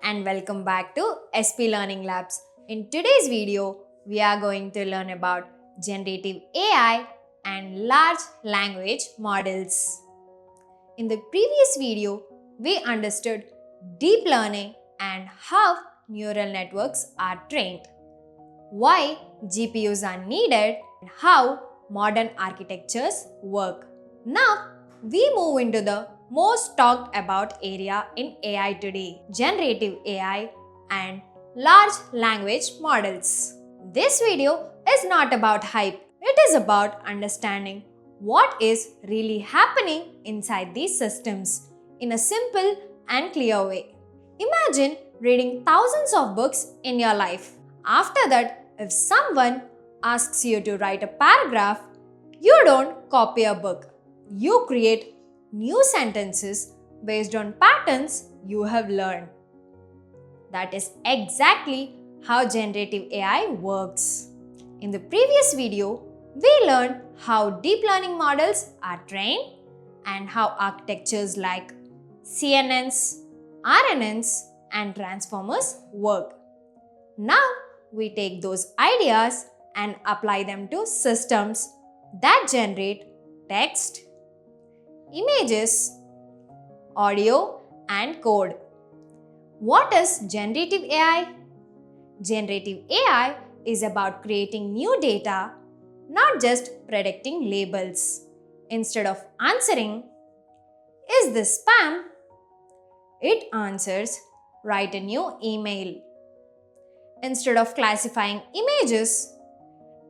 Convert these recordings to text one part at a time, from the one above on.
and welcome back to SP Learning Labs. In today's video, we are going to learn about generative AI and large language models. In the previous video, we understood deep learning and how neural networks are trained, why GPUs are needed, and how modern architectures work. Now, we move into the most talked about area in AI today, generative AI and large language models. This video is not about hype, it is about understanding what is really happening inside these systems in a simple and clear way. Imagine reading thousands of books in your life. After that, if someone asks you to write a paragraph, you don't copy a book. You create new sentences based on patterns you have learned. That is exactly how generative AI works. In the previous video, we learned how deep learning models are trained and how architectures like CNNs, RNNs, and transformers work. Now, we take those ideas and apply them to systems that generate text, images, audio, and code. What is generative AI? Generative AI is about creating new data, not just predicting labels. Instead of answering, "Is this spam?" it answers, "Write a new email." Instead of classifying images,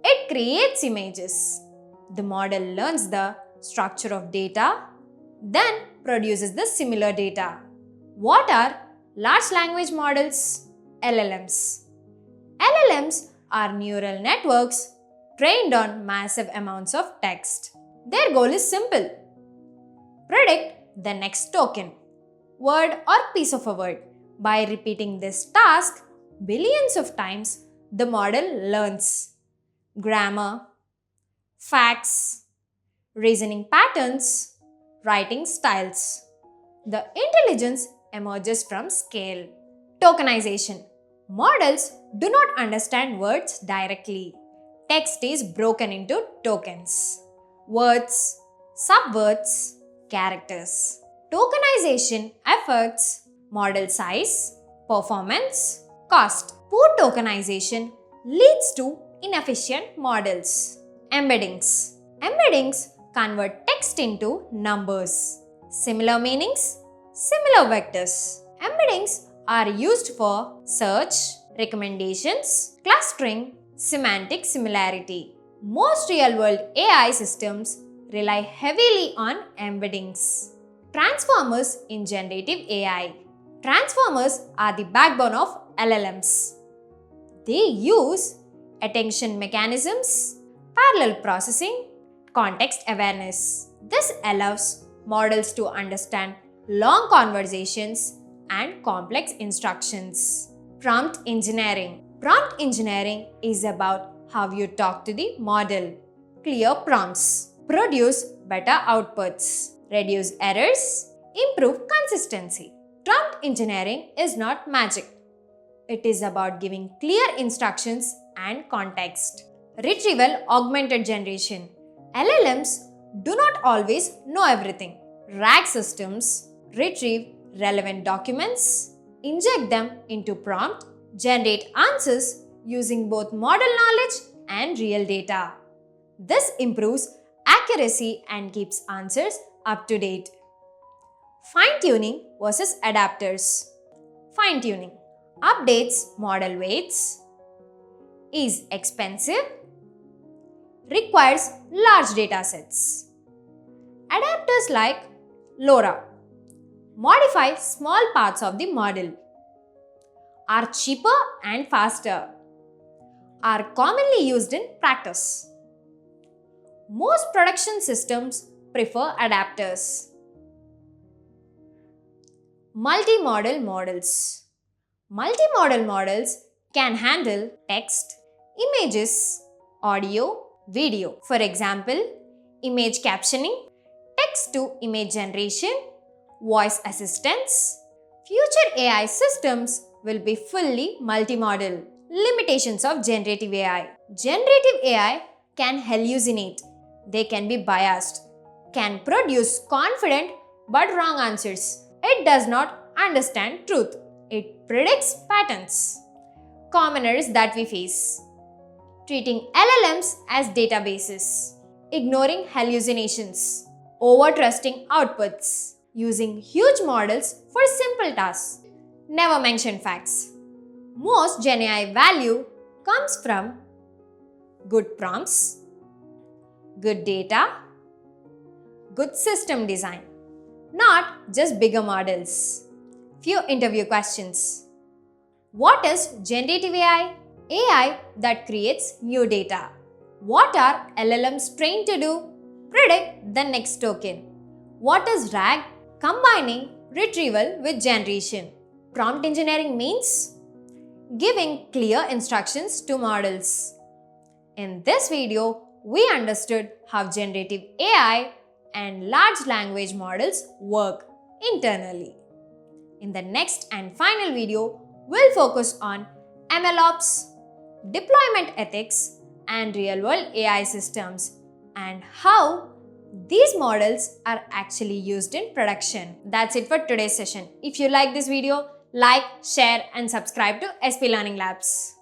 it creates images. The model learns the structure of data, then produces the similar data. What are large language models? LLMs. LLMs are neural networks trained on massive amounts of text. Their goal is simple: predict the next token, word or piece of a word. By repeating this task billions of times, the model learns grammar, facts, reasoning patterns, writing styles. The intelligence emerges from scale. Tokenization. Models do not understand words directly. Text is broken into tokens, words, subwords, characters. Tokenization affects model size, performance, cost. Poor tokenization leads to inefficient models. Embeddings. Embeddings convert text into numbers. Similar meanings, similar vectors. Embeddings are used for search, recommendations, clustering, semantic similarity. Most real-world AI systems rely heavily on embeddings. Transformers in generative AI. Transformers are the backbone of LLMs. They use attention mechanisms, parallel processing, context awareness. This allows models to understand long conversations and complex instructions. Prompt engineering. Prompt engineering is about how you talk to the model. Clear prompts produce better outputs, reduce errors, improve consistency. Prompt engineering is not magic. It is about giving clear instructions and context. Retrieval-Augmented Generation. LLMs do not always know everything. RAG systems retrieve relevant documents, inject them into prompt, generate answers using both model knowledge and real data. This improves accuracy and keeps answers up to date. Fine-tuning versus adapters. Fine-tuning updates model weights, is expensive, requires large datasets. Adapters like LoRA modify small parts of the model, are cheaper and faster, are commonly used in practice. Most production systems prefer adapters. Multimodal models. Multimodal models can handle text, images, audio, video. For example, image captioning, text-to-image generation, voice assistants. Future AI systems will be fully multimodal. Limitations of generative AI. Generative AI can hallucinate. They can be biased, can produce confident but wrong answers. It does not understand truth. It predicts patterns. Common errors that we face. Treating LLMs as databases. Ignoring hallucinations. Over-trusting outputs. Using huge models for simple tasks. Never mention facts. Most Gen AI value comes from good prompts, good data, good system design, not just bigger models. Few interview questions. What is generative AI? AI that creates new data. What are LLMs trained to do? Predict the next token. What is RAG? Combining retrieval with generation. Prompt engineering means giving clear instructions to models. In this video, we understood how generative AI and large language models work internally. In the next and final video, we'll focus on MLOps, deployment ethics, and real-world AI systems, and how these models are actually used in production. That's it for today's session. If you like this video, like, share, and subscribe to SP Learning Labs.